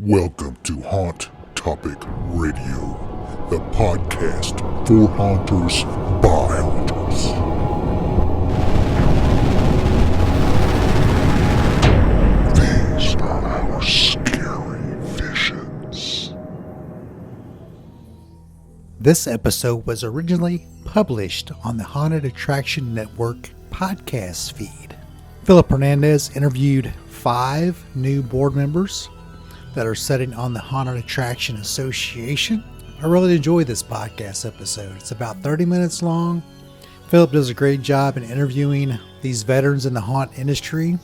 Welcome to Haunt Topic Radio, the podcast for haunters by haunters. These are our scary visions. This episode was originally published on the Haunted Attraction Network podcast feed. Philip Hernandez interviewed 5 new board members that are sitting on the Haunted Attraction Association. I really enjoyed this podcast episode. It's about 30 minutes long. Philip does a great job in interviewing these veterans in the haunt industry.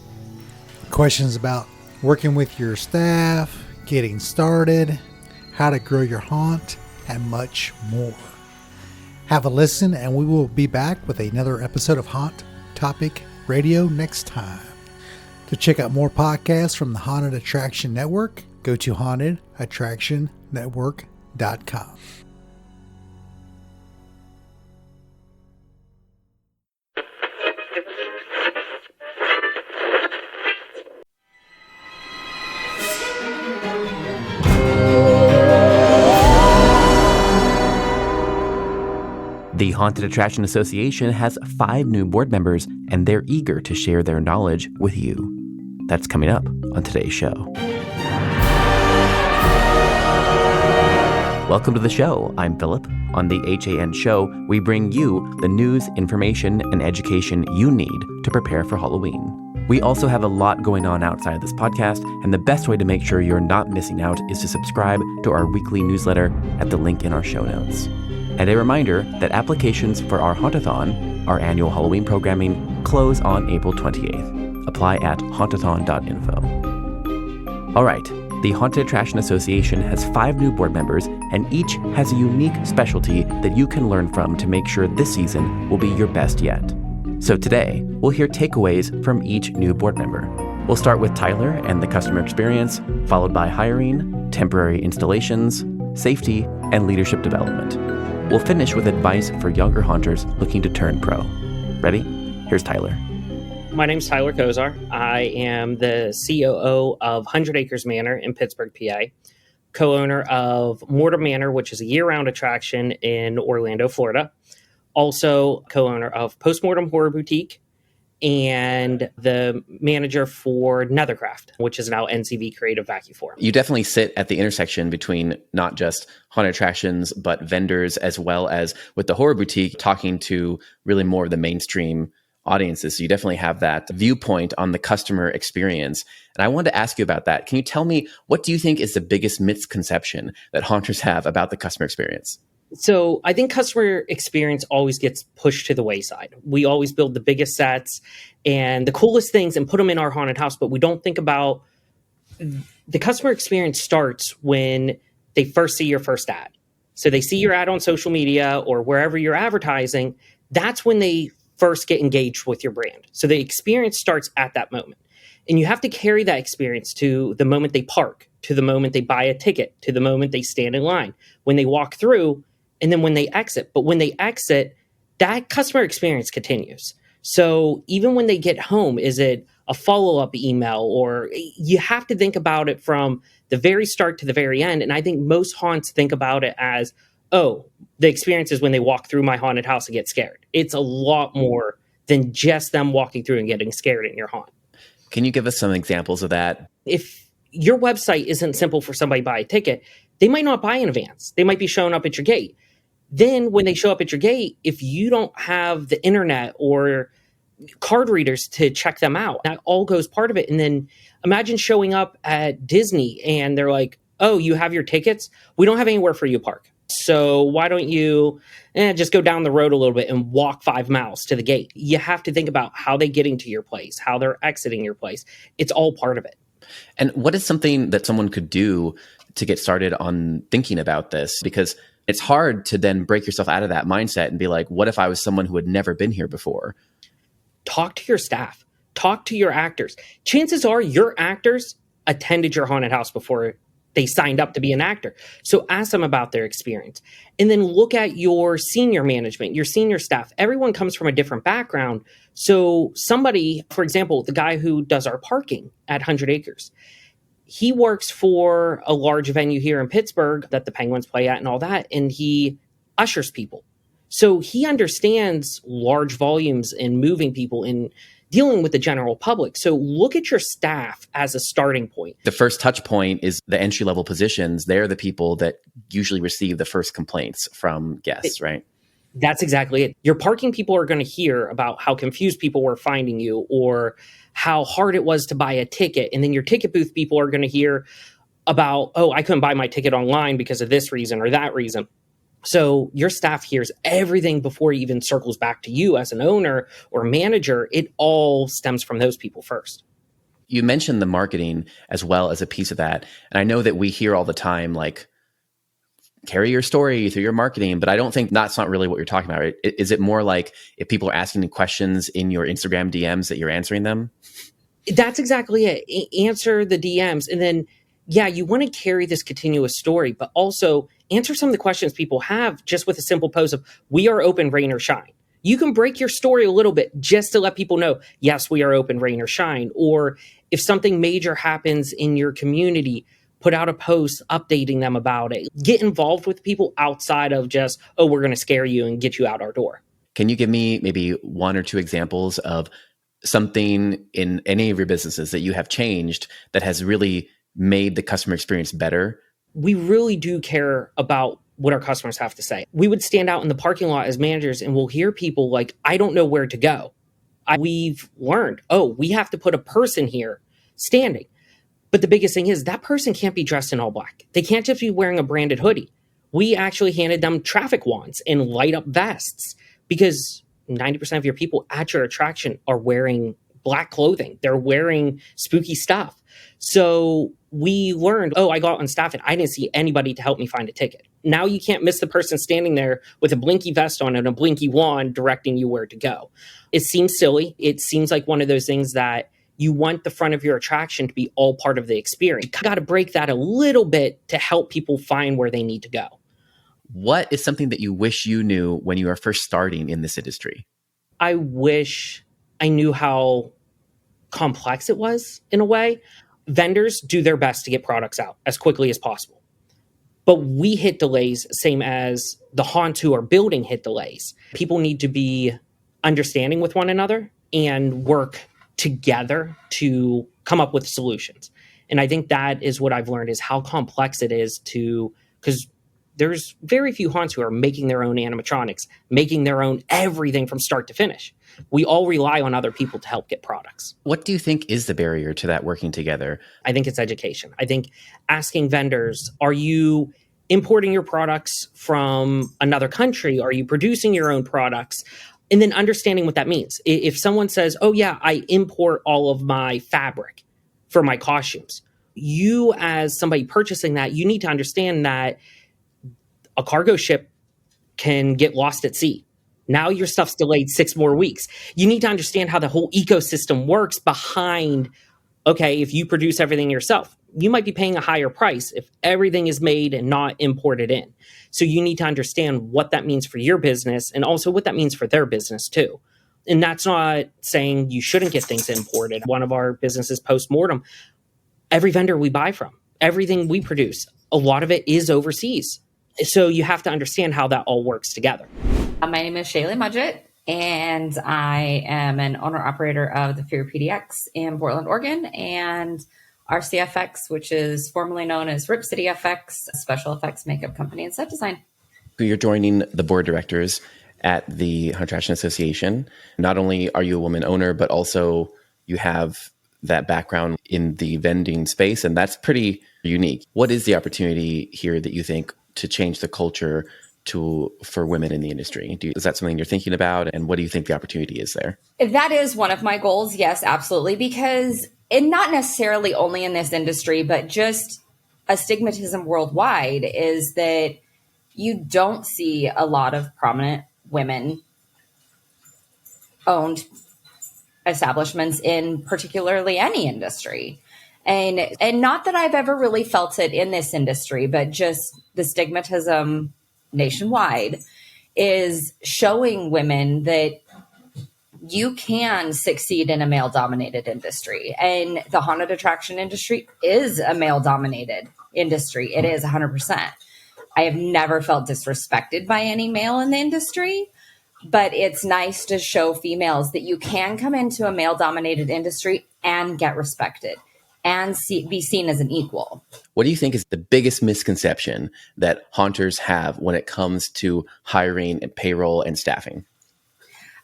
Questions about working with your staff, getting started, how to grow your haunt, and much more. Have a listen, and we will be back with another episode of Haunt Topic Radio next time. To check out more podcasts from the Haunted Attraction Network, go to hauntedattractionnetwork.com. The Haunted Attraction Association has 5 new board members, and they're eager to share their knowledge with you. That's coming up on today's show. Welcome to the show. I'm Philip. On the HAN show, we bring you the news, information, and education you need to prepare for Halloween. We also have a lot going on outside of this podcast, and the best way to make sure you're not missing out is to subscribe to our weekly newsletter at the link in our show notes. And a reminder that applications for our Hauntathon, our annual Halloween programming, close on April 28th. Apply at hauntathon.info. All right, the Haunted Attraction Association has 5 new board members, and each has a unique specialty that you can learn from to make sure this season will be your best yet. So today, we'll hear takeaways from each new board member. We'll start with Tyler and the customer experience, followed by hiring, temporary installations, safety, and leadership development. We'll finish with advice for younger haunters looking to turn pro. Ready? Here's Tyler. My name's Tyler Kozar. I am the COO of 100 Acres Manor in Pittsburgh, PA, co-owner of Mortem Manor, which is a year-round attraction in Orlando, Florida, also co-owner of Postmortem Horror Boutique, and the manager for Nethercraft, which is now NCV Creative Vacuum Forum. You definitely sit at the intersection between not just haunted attractions, but vendors, as well as with the Horror Boutique, talking to really more of the mainstream audiences. So you definitely have that viewpoint on the customer experience. And I wanted to ask you about that. Can you tell me, what do you think is the biggest misconception that haunters have about the customer experience? So I think customer experience always gets pushed to the wayside. We always build the biggest sets and the coolest things and put them in our haunted house, but we don't think about the customer experience starts when they first see your first ad. So they see your ad on social media or wherever you're advertising. That's when they first get engaged with your brand. So the experience starts at that moment. And you have to carry that experience to the moment they park, to the moment they buy a ticket, to the moment they stand in line, when they walk through, and then when they exit. But when they exit, that customer experience continues. So even when they get home, is it a follow-up email? Or you have to think about it from the very start to the very end. And I think most haunts think about it as, oh, the experience is when they walk through my haunted house and get scared. It's a lot more than just them walking through and getting scared in your haunt. Can you give us some examples of that? If your website isn't simple for somebody to buy a ticket, they might not buy in advance. They might be showing up at your gate. Then when they show up at your gate, if you don't have the internet or card readers to check them out, that all goes part of it. And then imagine showing up at Disney and they're like, oh, you have your tickets? We don't have anywhere for you to park. So why don't you just go down the road a little bit and walk 5 miles to the gate? You have to think about how they're getting to your place, how they're exiting your place. It's all part of it. And what is something that someone could do to get started on thinking about this? Because it's hard to then break yourself out of that mindset and be like, what if I was someone who had never been here before? Talk to your staff. Talk to your actors. Chances are your actors attended your haunted house before they signed up to be an actor. So ask them about their experience. And then look at your senior management, your senior staff. Everyone comes from a different background. So somebody, for example, the guy who does our parking at 100 Acres, he works for a large venue here in Pittsburgh that the Penguins play at and all that, and he ushers people. So he understands large volumes and moving people and dealing with the general public. So look at your staff as a starting point. The first touch point is the entry-level positions. They're the people that usually receive the first complaints from guests, right? That's exactly it. Your parking people are going to hear about how confused people were finding you or how hard it was to buy a ticket. And then your ticket booth people are going to hear about, oh, I couldn't buy my ticket online because of this reason or that reason. So your staff hears everything before it even circles back to you as an owner or manager. It all stems from those people first. You mentioned the marketing as well as a piece of that. And I know that we hear all the time, like, carry your story through your marketing, but I don't think that's not really what you're talking about. Right? Is it more like if people are asking you questions in your Instagram DMs that you're answering them? That's exactly it. Answer the DMs. And then, yeah, you want to carry this continuous story, but also answer some of the questions people have just with a simple post of, we are open, rain or shine. You can break your story a little bit just to let people know, yes, we are open, rain or shine. Or if something major happens in your community, put out a post updating them about it. Get involved with people outside of just, oh, we're going to scare you and get you out our door. Can you give me maybe one or two examples of something in any of your businesses that you have changed that has really made the customer experience better? We really do care about what our customers have to say. We would stand out in the parking lot as managers and we'll hear people like, I don't know where to go. We've learned, oh, we have to put a person here standing. But the biggest thing is that person can't be dressed in all black. They can't just be wearing a branded hoodie. We actually handed them traffic wands and light up vests because 90% of your people at your attraction are wearing black clothing. They're wearing spooky stuff. So we learned, oh, I got on staff and I didn't see anybody to help me find a ticket. Now you can't miss the person standing there with a blinky vest on and a blinky wand directing you where to go. It seems silly. It seems like one of those things that you want the front of your attraction to be all part of the experience. You got to break that a little bit to help people find where they need to go. What is something that you wish you knew when you were first starting in this industry? I wish I knew how complex it was in a way. Vendors do their best to get products out as quickly as possible. But we hit delays, same as the haunts who are building hit delays. People need to be understanding with one another and work together to come up with solutions. And I think that is what I've learned is how complex it is because there's very few haunts who are making their own animatronics, making their own everything from start to finish. We all rely on other people to help get products. What do you think is the barrier to that working together? I think it's education. I think asking vendors, are you importing your products from another country? Are you producing your own products? And then understanding what that means. If someone says, oh yeah, I import all of my fabric for my costumes, you as somebody purchasing that, you need to understand that a cargo ship can get lost at sea. Now your stuff's delayed 6 more weeks. You need to understand how the whole ecosystem works behind, okay, if you produce everything yourself, you might be paying a higher price if everything is made and not imported in. So you need to understand what that means for your business and also what that means for their business too. And that's not saying you shouldn't get things imported. One of our businesses, Postmortem, every vendor we buy from, everything we produce, a lot of it is overseas. So you have to understand how that all works together. My name is Shaylee Mudgett, and I am an owner-operator of the Fear PDX in Portland, Oregon, and RCFX, which is formerly known as Rip City FX, a special effects makeup company and set design. You're joining the board of directors at the Haunted Attraction Association. Not only are you a woman owner, but also you have that background in the vending space, and that's pretty unique. What is the opportunity here that you think to change the culture for women in the industry? Is that something you're thinking about? And what do you think the opportunity is there? That is one of my goals. Yes, absolutely. Because and not necessarily only in this industry, but just astigmatism worldwide is that you don't see a lot of prominent women owned establishments in particularly any industry. And not that I've ever really felt it in this industry, but just the stigmatism nationwide is showing women that you can succeed in a male dominated industry. And the haunted attraction industry is a male dominated industry. It is 100%. I have never felt disrespected by any male in the industry, but it's nice to show females that you can come into a male dominated industry and get respected and be seen as an equal. What do you think is the biggest misconception that haunters have when it comes to hiring and payroll and staffing?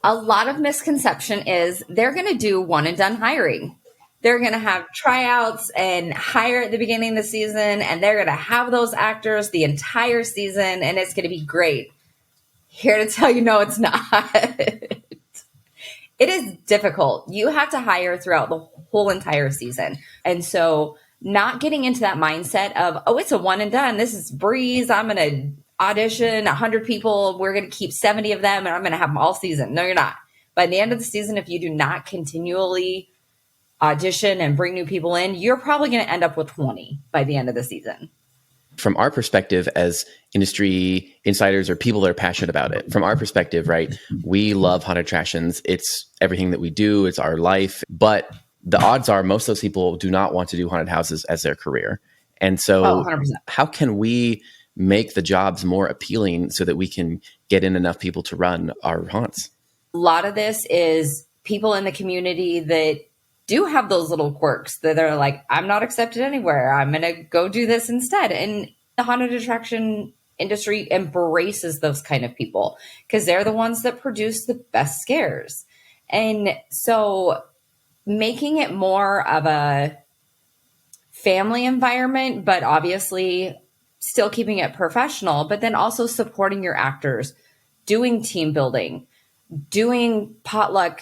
A lot of misconception is they're going to do one and done hiring. They're going to have tryouts and hire at the beginning of the season, and they're going to have those actors the entire season, and it's going to be great. Here to tell you, no, it's not. It is difficult. You have to hire throughout the whole entire season. And so not getting into that mindset of, oh, it's a one and done. This is breeze. I'm going to audition 100 people. We're going to keep 70 of them and I'm going to have them all season. No, you're not. By the end of the season, if you do not continually audition and bring new people in, you're probably going to end up with 20 by the end of the season. From our perspective as industry insiders or people that are passionate about it, from our perspective, right, we love haunted attractions. It's everything that we do. It's our life. But the odds are most of those people do not want to do haunted houses as their career. And so how can we make the jobs more appealing so that we can get in enough people to run our haunts? A lot of this is people in the community that do have those little quirks that are like, I'm not accepted anywhere. I'm going to go do this instead. And the haunted attraction industry embraces those kind of people because they're the ones that produce the best scares. And so making it more of a family environment, but obviously still keeping it professional, but then also supporting your actors, doing team building, doing potluck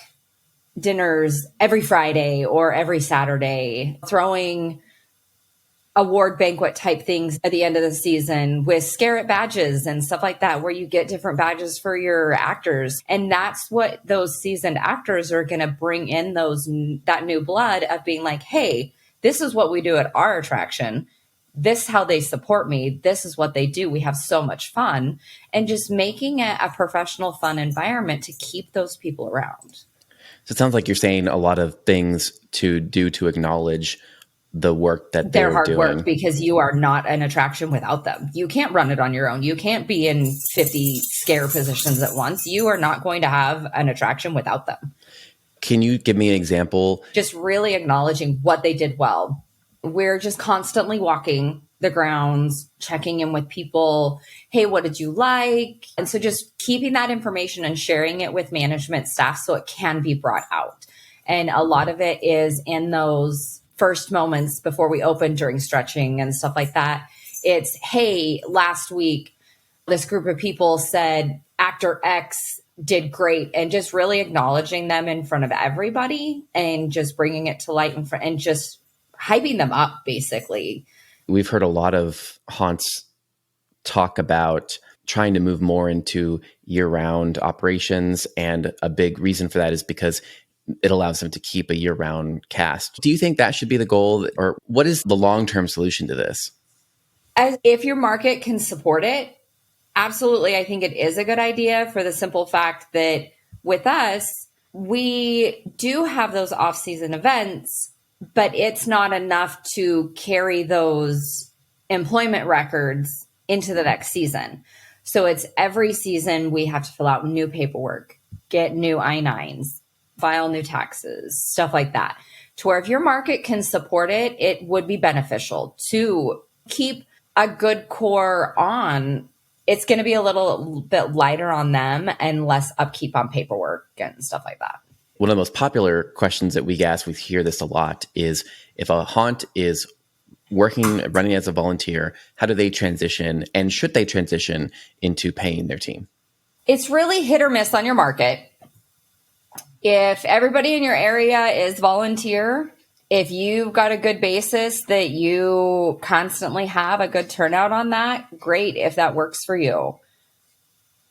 dinners every Friday or every Saturday, throwing award banquet type things at the end of the season with Scare It badges and stuff like that, where you get different badges for your actors. And that's what those seasoned actors are going to bring in that new blood of being like, hey, this is what we do at our attraction. This is how they support me. This is what they do. We have so much fun. And just making it a professional, fun environment to keep those people around. So it sounds like you're saying a lot of things to do to acknowledge the work that their hard doing. Work, because you are not an attraction without them. You can't run it on your own. You can't be in 50 scare positions at once. You are not going to have an attraction without them. Can you give me an example? Just really acknowledging what they did well. We're just constantly walking the grounds, checking in with people. Hey, what did you like? And so just keeping that information and sharing it with management staff so it can be brought out. And a lot of it is in those first moments before we open, during stretching and stuff like that. It's, hey, last week, this group of people said actor X did great, and just really acknowledging them in front of everybody and just bringing it to light in front and just hyping them up, basically. We've heard a lot of haunts talk about trying to move more into year-round operations, and a big reason for that is because it allows them to keep a year-round cast. Do you think that should be the goal, or what is the long-term solution to this? If your market can support it, absolutely. I think it is a good idea, for the simple fact that with us, we do have those off-season events, but it's not enough to carry those employment records into the next season. So it's every season we have to fill out new paperwork, get new I-9s, file new taxes, stuff like that. To where if your market can support it, it would be beneficial to keep a good core on. It's going to be a little bit lighter on them and less upkeep on paperwork and stuff like that. One of the most popular questions that we ask, we hear this a lot, is if a haunt is running as a volunteer, how do they transition, and should they transition into paying their team? It's really hit or miss on your market. If everybody in your area is volunteer, if you've got a good basis that you constantly have a good turnout on that, great if that works for you.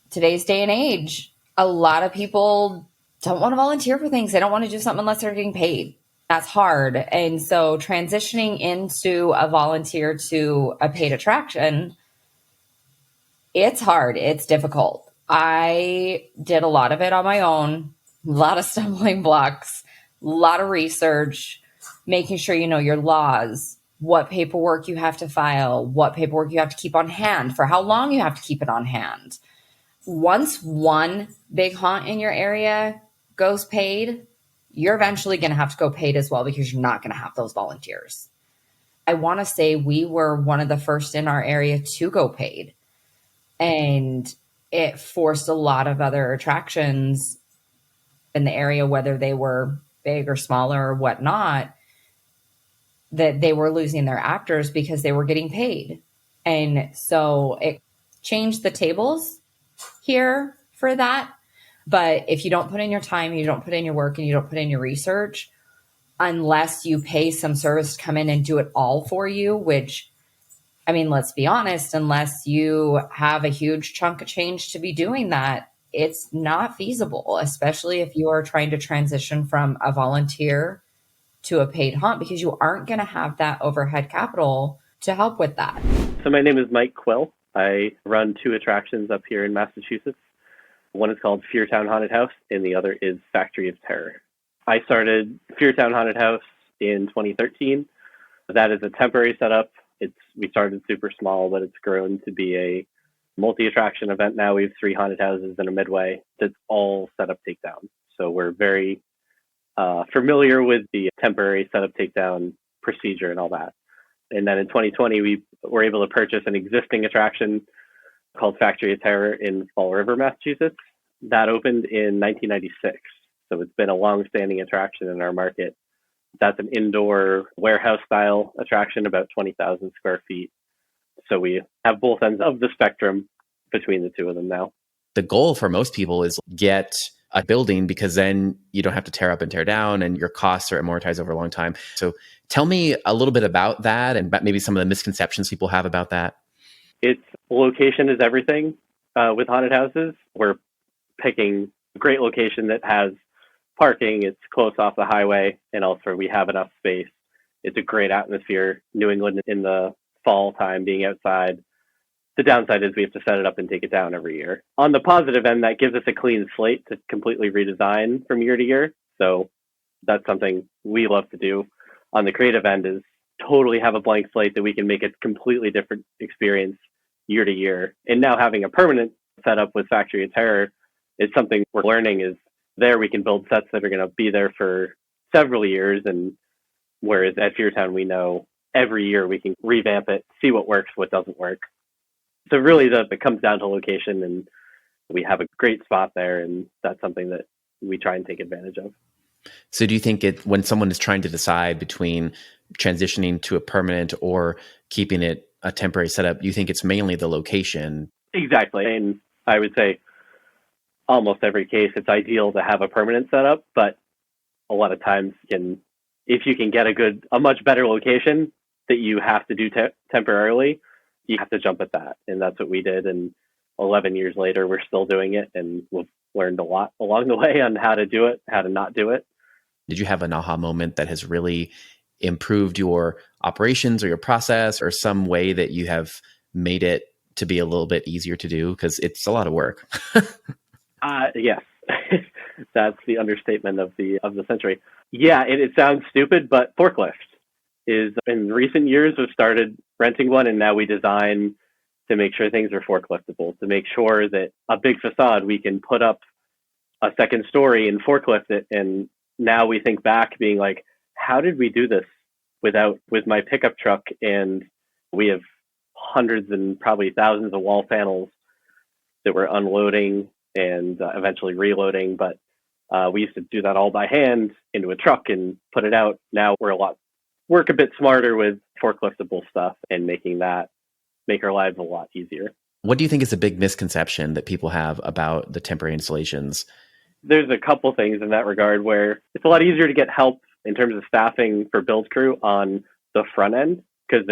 Today's day and age, a lot of people don't want to volunteer for things. They don't want to do something unless they're getting paid. That's hard. And so transitioning into a volunteer to a paid attraction, it's hard. It's difficult. I did a lot of it on my own. A lot of stumbling blocks, a lot of research, making sure you know your laws, what paperwork you have to file, what paperwork you have to keep on hand, for how long you have to keep it on hand. Once one big haunt in your area goes paid, you're eventually going to have to go paid as well, because you're not going to have those volunteers. I want to say we were one of the first in our area to go paid, and it forced a lot of other attractions in the area, whether they were big or smaller or whatnot, that they were losing their actors because they were getting paid. And so it changed the tables here for that. But if you don't put in your time, you don't put in your work, and you don't put in your research, unless you pay some service to come in and do it all for you, which, I mean, let's be honest, unless you have a huge chunk of change to be doing that, it's not feasible, especially if you are trying to transition from a volunteer to a paid haunt, because you aren't going to have that overhead capital to help with that. So my name is Mike Quill. I run 2 attractions up here in Massachusetts. One is called Feartown Haunted House, and the other is Factory of Terror. I started Feartown Haunted House in 2013. That is a temporary setup. We started super small, but it's grown to be a multi-attraction event now. We have 3 haunted houses in a midway that's all setup takedown. So we're very familiar with the temporary setup takedown procedure and all that. And then in 2020, we were able to purchase an existing attraction called Factory of Terror in Fall River, Massachusetts. That opened in 1996. So it's been a long-standing attraction in our market. That's an indoor warehouse-style attraction, about 20,000 square feet. So we have both ends of the spectrum between the two of them now. The goal for most people is get a building, because then you don't have to tear up and tear down, and your costs are amortized over a long time. So tell me a little bit about that, and maybe some of the misconceptions people have about that. Its location is everything with haunted houses. We're picking a great location that has parking. It's close off the highway, and also we have enough space. It's a great atmosphere. New England in the fall time, being outside. The downside is we have to set it up and take it down every year. On the positive end, that gives us a clean slate to completely redesign from year to year. So that's something we love to do. On the creative end is totally have a blank slate that we can make a completely different experience year to year. And now having a permanent setup with Factory of Terror is something we're learning. Is there we can build sets that are going to be there for several years. And whereas at Feartown, we know every year we can revamp it, see what works, what doesn't work. So really it comes down to location, and we have a great spot there, and that's something that we try and take advantage of. So do you think when someone is trying to decide between transitioning to a permanent or keeping it a temporary setup, you think it's mainly the location? Exactly. And I would say almost every case, it's ideal to have a permanent setup, but a lot of times if you can get a much better location that you have to do temporarily, you have to jump at that. And that's what we did. And 11 years later, we're still doing it. And we've learned a lot along the way on how to do it, how to not do it. Did you have an aha moment that has really improved your operations or your process, or some way that you have made it to be a little bit easier to do? Because it's a lot of work. Yes. That's the understatement of the century. Yeah, it sounds stupid, but forklift is, in recent years, we've started renting one, and now we design to make sure things are forkliftable, to make sure that a big facade, we can put up a second story and forklift it. And now we think back being like, how did we do this with my pickup truck? And we have hundreds and probably thousands of wall panels that we're unloading and eventually reloading. But we used to do that all by hand into a truck and put it out. Now work a bit smarter with forkliftable stuff and make our lives a lot easier. What do you think is a big misconception that people have about the temporary installations? There's a couple things in that regard where it's a lot easier to get help in terms of staffing for build crew on the front end, because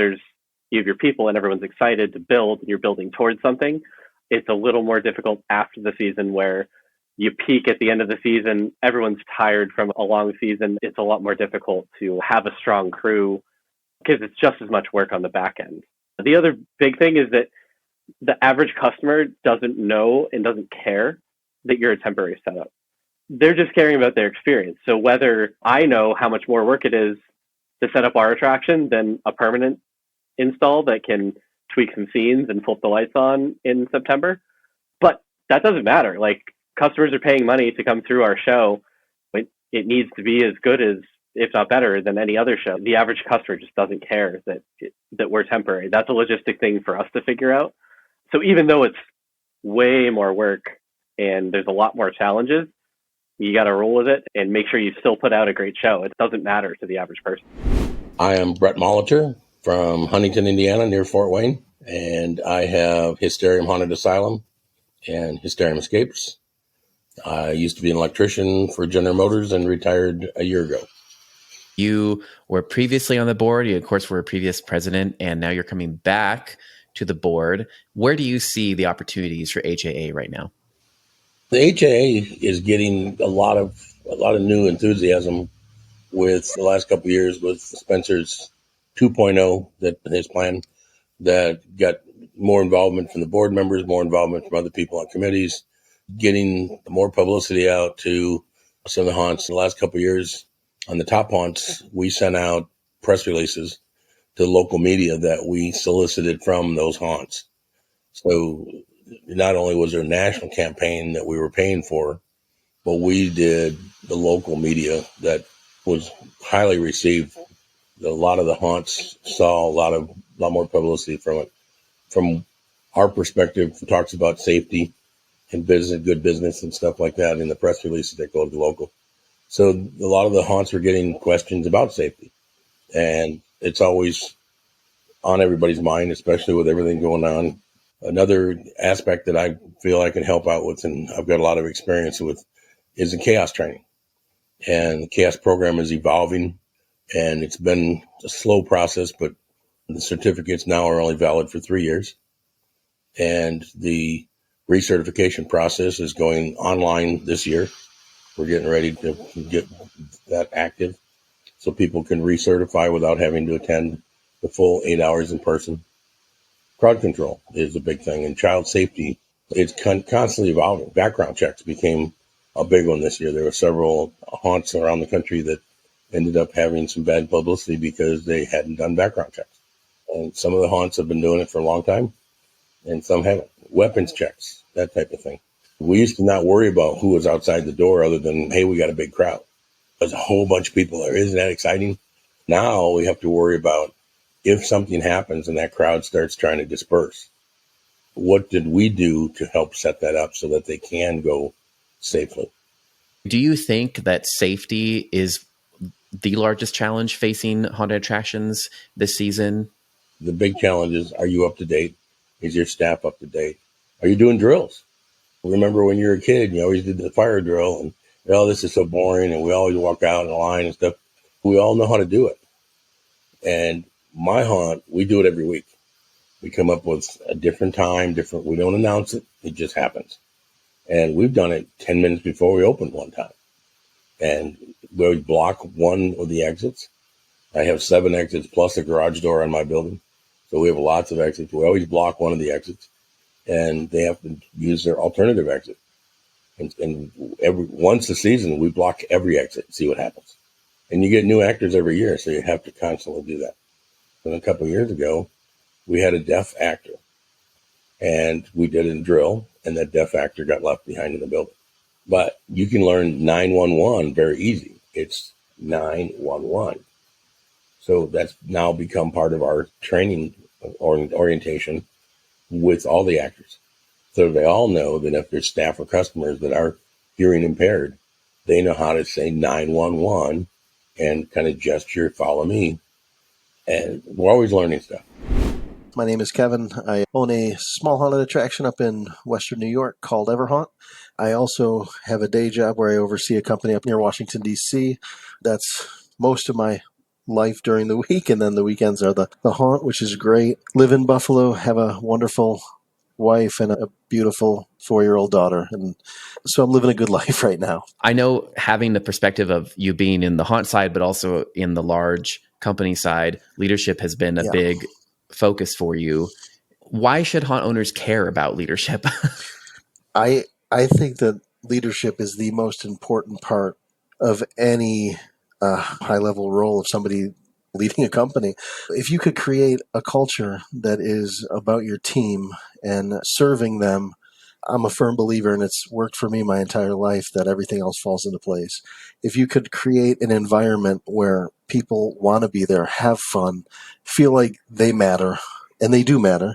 you have your people and everyone's excited to build and you're building towards something. It's a little more difficult after the season, where you peak at the end of the season, everyone's tired from a long season. It's a lot more difficult to have a strong crew because it's just as much work on the back end. The other big thing is that the average customer doesn't know and doesn't care that you're a temporary setup. they're just caring about their experience. So whether I know how much more work it is to set up our attraction than a permanent install that can tweak some scenes and flip the lights on in September, but that doesn't matter. Like, customers are paying money to come through our show. It needs to be as good as, if not better than, any other show. The average customer just doesn't care that we're temporary. That's a logistic thing for us to figure out. So even though it's way more work and there's a lot more challenges, you got to roll with it and make sure you still put out a great show. It doesn't matter to the average person. I am Brett Molitor from Huntington, Indiana, near Fort Wayne, and I have Hysterium Haunted Asylum and Hysterium Escapes. I used to be an electrician for General Motors and retired a year ago. You were previously on the board. You, of course, were a previous president, and now you're coming back to the board. Where do you see the opportunities for HAA right now? The HAA is getting a lot of new enthusiasm with the last couple of years with Spencer's 2.0, that his plan that got more involvement from the board members, more involvement from other people on committees, getting more publicity out to some of the haunts. In the last couple of years, on the top haunts, we sent out press releases to local media that we solicited from those haunts. So not only was there a national campaign that we were paying for, but we did the local media that was highly received. A lot of the haunts saw a lot more publicity from it. From our perspective, it talks about safety and business, good business and stuff like that in the press releases that go to the local. So a lot of the haunts were getting questions about safety, and it's always on everybody's mind, especially with everything going on. Another aspect that I feel I can help out with, and I've got a lot of experience with, is the chaos training. And the chaos program is evolving, and it's been a slow process, but the certificates now are only valid for 3 years. And the recertification process is going online this year. We're getting ready to get that active so people can recertify without having to attend the full 8 hours in person. Crowd control is a big thing, and child safety, it's constantly evolving. Background checks became a big one this year. There were several haunts around the country that ended up having some bad publicity because they hadn't done background checks. And some of the haunts have been doing it for a long time, and some haven't. Weapons checks, that type of thing. We used to not worry about who was outside the door other than, hey, we got a big crowd. There's a whole bunch of people there. Isn't that exciting? Now we have to worry about if something happens and that crowd starts trying to disperse. What did we do to help set that up so that they can go safely? Do you think that safety is the largest challenge facing haunted attractions this season? The big challenge is, are you up to date? Is your staff up to date? Are you doing drills? Remember when you were a kid, you always did the fire drill, and, oh, this is so boring, and we always walk out in a line and stuff. We all know how to do it. And my haunt, we do it every week. We come up with a different time, we don't announce it. It just happens. And we've done it 10 minutes before we open one time. And we always block one of the exits. I have 7 exits plus a garage door on my building. So we have lots of exits. We always block one of the exits, and they have to use their alternative exit. And once a season, we block every exit and see what happens. And you get new actors every year, so you have to constantly do that. And a couple of years ago, we had a deaf actor, and we did a drill, and that deaf actor got left behind in the building. But you can learn 911 very easy. It's 911. So that's now become part of our training orientation with all the actors. So they all know that if there's staff or customers that are hearing impaired, they know how to say 911 and kind of gesture, follow me. And we're always learning stuff. My name is Kevin. I own a small haunted attraction up in Western New York called Everhaunt. I also have a day job where I oversee a company up near Washington, D.C. That's most of my life during the week, and then the weekends are the haunt, which is great. Live in Buffalo, have a wonderful wife and a beautiful 4-year-old daughter, and so I'm living a good life right now. I know, having the perspective of you being in the haunt side, but also in the large company side, leadership has been a big focus for you. Why should haunt owners care about leadership? I think that leadership is the most important part of any high-level role of somebody leading a company. If you could create a culture that is about your team and serving them, I'm a firm believer, and it's worked for me my entire life, that everything else falls into place. If you could create an environment where people want to be there, have fun, feel like they matter, and they do matter,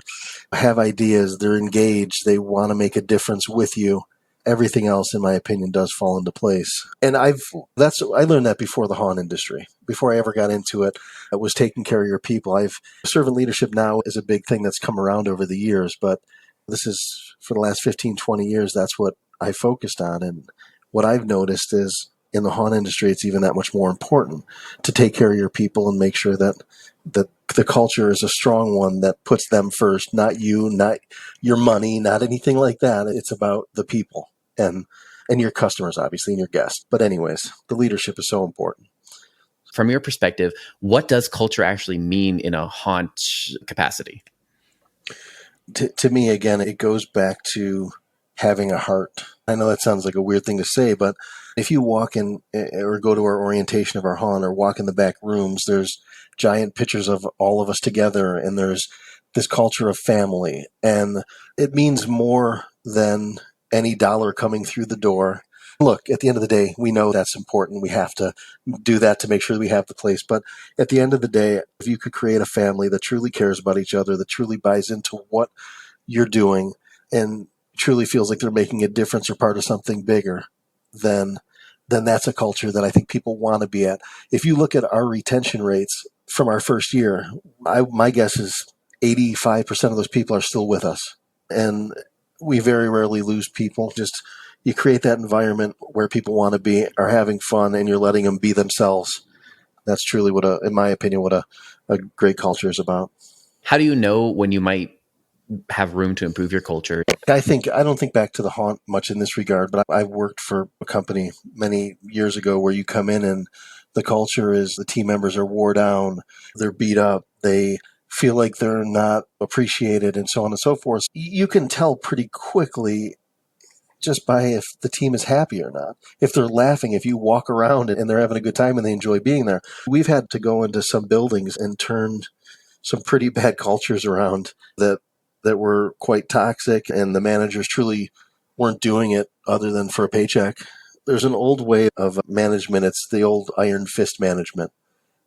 have ideas, they're engaged, they want to make a difference with you, everything else, in my opinion, does fall into place. And I learned that before the haunt industry. Before I ever got into it, I was taking care of your people. Servant leadership now is a big thing that's come around over the years, but this is for the last 15, 20 years, that's what I focused on. And what I've noticed is in the haunt industry, it's even that much more important to take care of your people and make sure that the culture is a strong one that puts them first, not you, not your money, not anything like that. It's about the people and your customers, obviously, and your guests. But anyways, the leadership is so important. From your perspective, what does culture actually mean in a haunt capacity? To me, again, it goes back to having a heart. I know that sounds like a weird thing to say, but if you walk in or go to our orientation of our haunt or walk in the back rooms, there's giant pictures of all of us together, and there's this culture of family. And it means more than any dollar coming through the door. Look, at the end of the day, we know that's important. We have to do that to make sure that we have the place. But at the end of the day, if you could create a family that truly cares about each other, that truly buys into what you're doing and truly feels like they're making a difference or part of something bigger, then that's a culture that I think people want to be at. If you look at our retention rates from our first year, my guess is 85% of those people are still with us. And we very rarely lose people. Just you create that environment where people want to be, are having fun, and you're letting them be themselves. That's truly in my opinion, what a great culture is about. How do you know when you might have room to improve your culture? I don't think back to the haunt much in this regard, but I worked for a company many years ago where you come in and the culture is the team members are wore down, they're beat up, they feel like they're not appreciated, and so on and so forth. You can tell pretty quickly just by if the team is happy or not. If they're laughing, if you walk around and they're having a good time and they enjoy being there. We've had to go into some buildings and turn some pretty bad cultures around that were quite toxic, and the managers truly weren't doing it other than for a paycheck. There's an old way of management. It's the old iron fist management.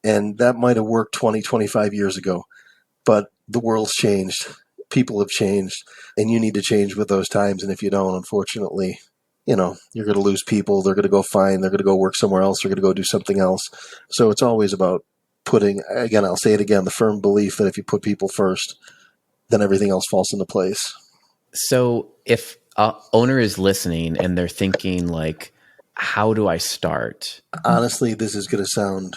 And that might have worked 20, 25 years ago. But the world's changed. People have changed. And you need to change with those times. And if you don't, unfortunately, you're going to lose people. They're going to go they're going to go work somewhere else. They're going to go do something else. So it's always about I'll say it again, the firm belief that if you put people first, then everything else falls into place. So if an owner is listening and they're thinking like, how do I start? Honestly, this is going to sound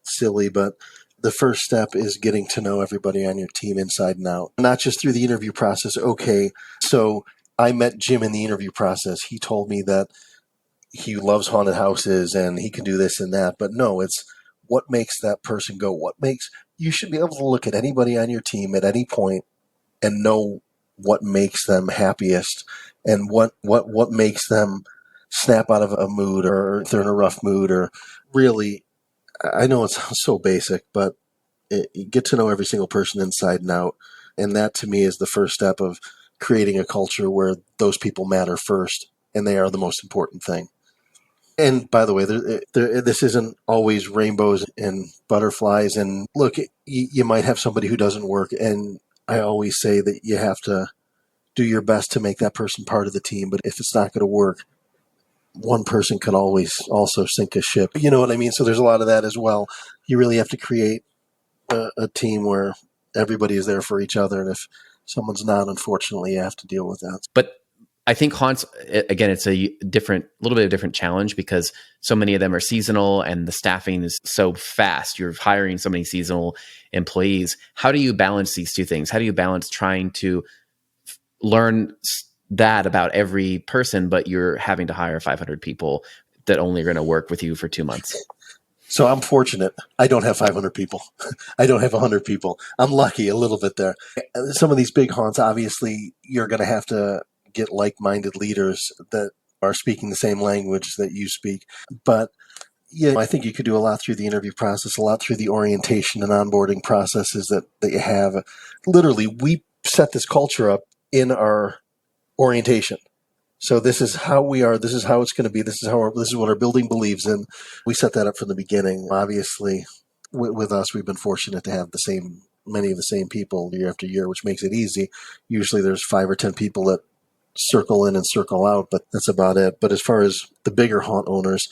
silly, but the first step is getting to know everybody on your team inside and out, not just through the interview process. Okay, so I met Jim in the interview process. He told me that he loves haunted houses and he can do this and that, but no, it's what makes that person go. You should be able to look at anybody on your team at any point and know what makes them happiest and what makes them snap out of a mood, or if they're in a rough mood, or really, I know it sounds so basic, but you get to know every single person inside and out. And that to me is the first step of creating a culture where those people matter first and they are the most important thing. And by the way, this isn't always rainbows and butterflies. And look, you might have somebody who doesn't work. And I always say that you have to do your best to make that person part of the team. But if it's not going to work, one person can always also sink a ship. You know what I mean? So there's a lot of that as well. You really have to create a team where everybody is there for each other. And if someone's not, unfortunately, you have to deal with that. But I think haunts, again, it's a little bit of a different challenge because so many of them are seasonal and the staffing is so fast. You're hiring so many seasonal employees. How do you balance these two things? How do you balance trying to learn that about every person, but you're having to hire 500 people that only are going to work with you for 2 months? So I'm fortunate. I don't have 500 people. I don't have 100 people. I'm lucky a little bit there. Some of these big haunts, obviously, you're going to have to get like-minded leaders that are speaking the same language that you speak. But yeah, I think you could do a lot through the interview process, a lot through the orientation and onboarding processes that you have. Literally, we set this culture up in our orientation. So this is how we are. This is how it's going to be. This is what our building believes in. We set that up from the beginning. Obviously, with us, we've been fortunate to have many of the same people year after year, which makes it easy. Usually, there's 5 or 10 people that circle in and circle out, but that's about it. But as far as the bigger haunt owners,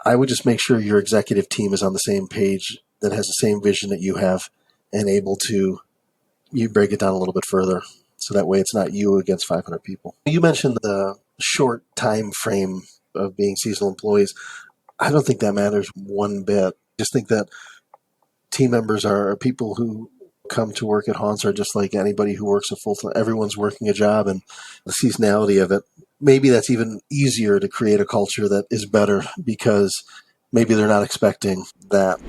I would just make sure your executive team is on the same page, that has the same vision that you have, and able to you break it down a little bit further. So that way it's not you against 500 people. You mentioned the short time frame of being seasonal employees. I don't think that matters one bit. I just think that team members are people who come to work at haunts are just like anybody who works a full-time. Everyone's working a job, and the seasonality of it, maybe that's even easier to create a culture that is better because maybe they're not expecting that.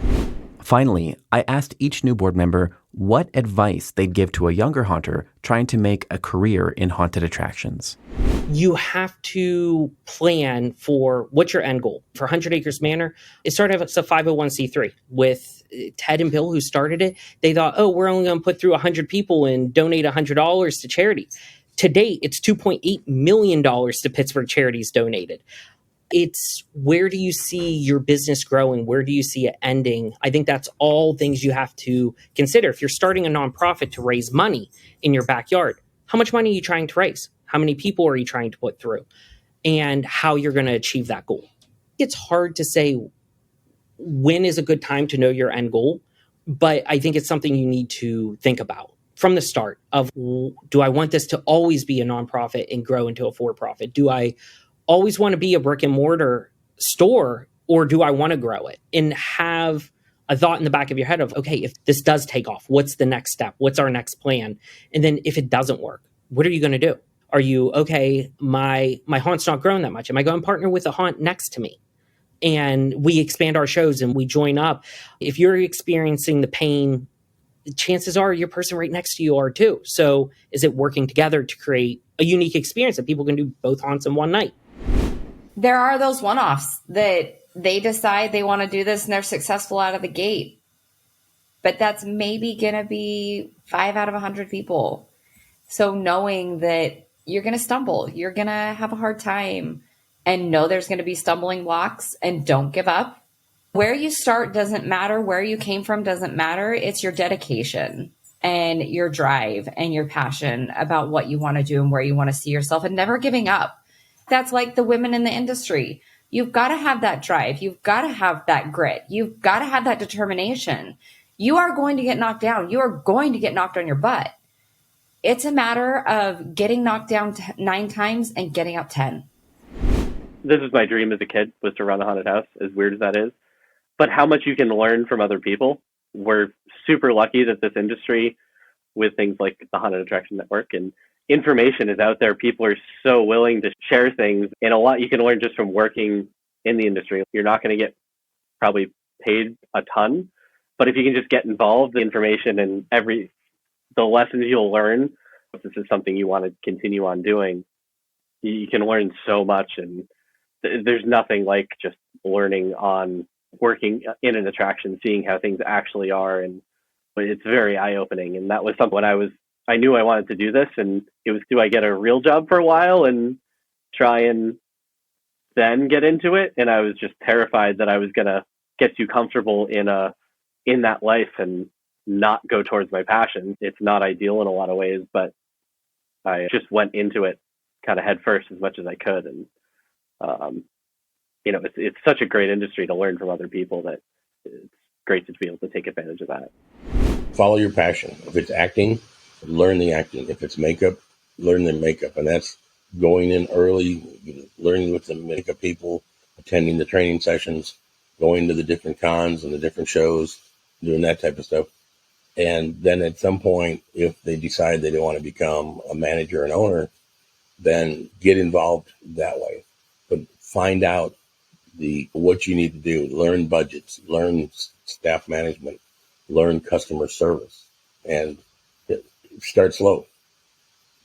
Finally, I asked each new board member what advice they'd give to a younger haunter trying to make a career in haunted attractions. You have to plan for what's your end goal. For 100 Acres Manor, it started as a 501c3 with Ted and Bill, who started it. They thought, we're only going to put through 100 people and donate $100 to charity. To date, it's $2.8 million to Pittsburgh charities donated. It's where do you see your business growing? Where do you see it ending? I think that's all things you have to consider. If you're starting a nonprofit to raise money in your backyard, how much money are you trying to raise? How many people are you trying to put through? And how you're going to achieve that goal. It's hard to say when is a good time to know your end goal, but I think it's something you need to think about from the start of, do I want this to always be a nonprofit and grow into a for-profit? Do I always want to be a brick and mortar store, or do I want to grow it? And have a thought in the back of your head of, okay, if this does take off, what's the next step? What's our next plan? And then if it doesn't work, what are you going to do? Are you, okay, my haunt's not growing that much. Am I going to partner with a haunt next to me? And we expand our shows and we join up. If you're experiencing the pain, chances are your person right next to you are too. So is it working together to create a unique experience that people can do both haunts in one night? There are those one-offs that they decide they want to do this and they're successful out of the gate. But that's maybe going to be 5 out of 100 people. So knowing that you're going to stumble, you're going to have a hard time, and know there's going to be stumbling blocks, and don't give up. Where you start doesn't matter. Where you came from doesn't matter. It's your dedication and your drive and your passion about what you want to do and where you want to see yourself, and never giving up. That's like the women in the industry. You've got to have that drive. You've got to have that grit. You've got to have that determination. You are going to get knocked down. You are going to get knocked on your butt. It's a matter of getting knocked down 9 times and getting up 10. This is my dream as a kid, was to run a haunted house, as weird as that is. But how much you can learn from other people. We're super lucky that this industry, with things like the Haunted Attraction Network and information, is out there. People are so willing to share things, and a lot you can learn just from working in the industry. You're not going to get probably paid a ton, but if you can just get involved, the information and the lessons you'll learn, if this is something you want to continue on doing, you can learn so much. And there's nothing like just learning on working in an attraction, seeing how things actually are. And it's very eye-opening. And that was something when I knew I wanted to do this, and it was, do I get a real job for a while and try and then get into it? And I was just terrified that I was going to get too comfortable in that life and not go towards my passion. It's not ideal in a lot of ways, but I just went into it kind of head first as much as I could. And, it's such a great industry to learn from other people that it's great to be able to take advantage of that. Follow your passion. If it's acting, learn the acting. If it's makeup, learn the makeup. And that's going in early, learning with the makeup people, attending the training sessions, going to the different cons and the different shows, doing that type of stuff. And then at some point, if they decide they don't want to become a manager and owner, then get involved that way. But find out what you need to do. Learn budgets, learn staff management, learn customer service, and start slow.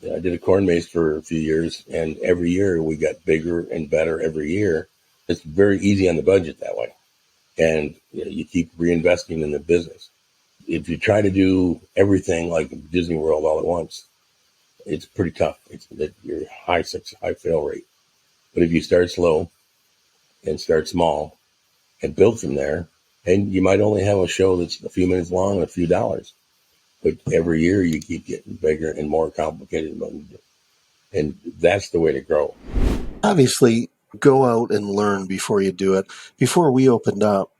I did a corn maze for a few years, and every year we got bigger and better every year. It's very easy on the budget that way. And you keep reinvesting in the business. If you try to do everything like Disney World all at once, it's pretty tough. It's that your high fail rate. But if you start slow and start small and build from there, and you might only have a show that's a few minutes long and a few dollars, but every year you keep getting bigger and more complicated, and that's the way to grow. Obviously, go out and learn before you do it. Before we opened up,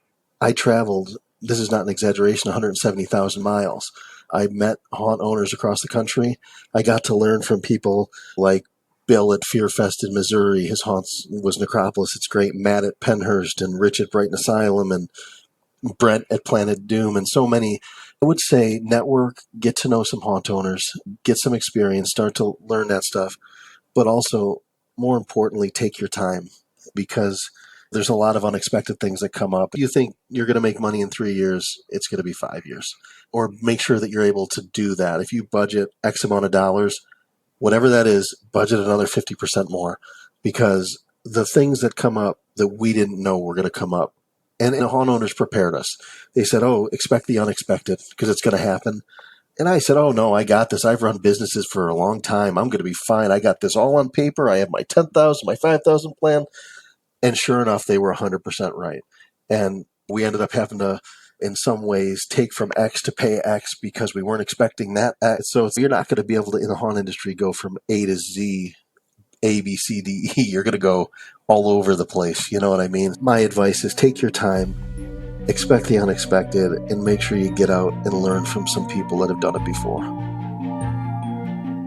I traveled, this is not an exaggeration, 170,000 miles. I met haunt owners across the country. I got to learn from people like Bill at Fearfest in Missouri. His haunt was Necropolis. It's great. Matt at Penhurst and Rich at Brighton Asylum and Brent at Planet Doom and so many. I would say network, get to know some haunt owners, get some experience, start to learn that stuff. But also, more importantly, take your time, because there's a lot of unexpected things that come up. You think you're going to make money in 3 years, it's going to be 5 years. Or make sure that you're able to do that. If you budget X amount of dollars, whatever that is, budget another 50% more, because the things that come up that we didn't know were going to come up. And the haunt owners prepared us. They said, oh, expect the unexpected because it's going to happen. And I said, oh, no, I got this. I've run businesses for a long time. I'm going to be fine. I got this all on paper. I have my 10,000, my 5,000 plan. And sure enough, they were 100% right. And we ended up having to, in some ways, take from X to pay X because we weren't expecting that. So you're not going to be able to, in the haunt industry, go from A to Z, A, B, C, D, E. You're going to go all over the place. You know what I mean? My advice is take your time, expect the unexpected, and make sure you get out and learn from some people that have done it before.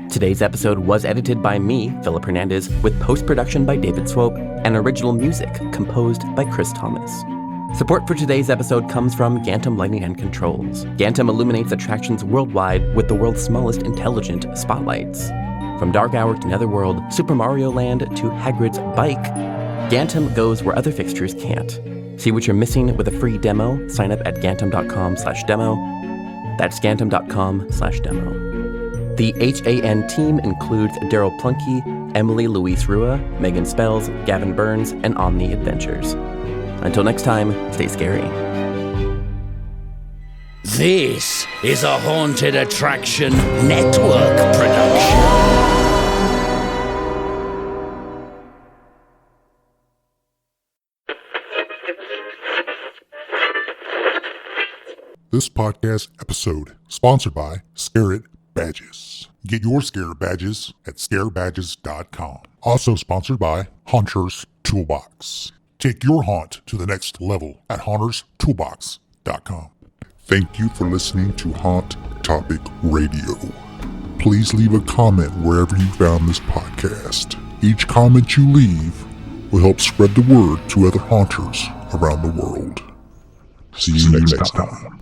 Today's episode was edited by me, Philip Hernandez, with post-production by David Swope and original music composed by Chris Thomas. Support for today's episode comes from Gantom Lighting and Controls. Gantom illuminates attractions worldwide with the world's smallest intelligent spotlights. From Dark Hour to Netherworld, Super Mario Land to Hagrid's Bike, Gantom goes where other fixtures can't. See what you're missing with a free demo. Sign up at gantom.com/demo. That's gantom.com/demo. The HAN team includes Daryl Plunky, Emily Louise Rua, Megan Spells, Gavin Burns, and Omni Adventures. Until next time, stay scary. This is a Haunted Attraction Network production. This podcast episode sponsored by Scare It Badges. Get your Scare Badges at scarebadges.com. Also sponsored by Haunters Toolbox. Take your haunt to the next level at haunterstoolbox.com. Thank you for listening to Haunt Topic Radio. Please leave a comment wherever you found this podcast. Each comment you leave will help spread the word to other haunters around the world. See you next time.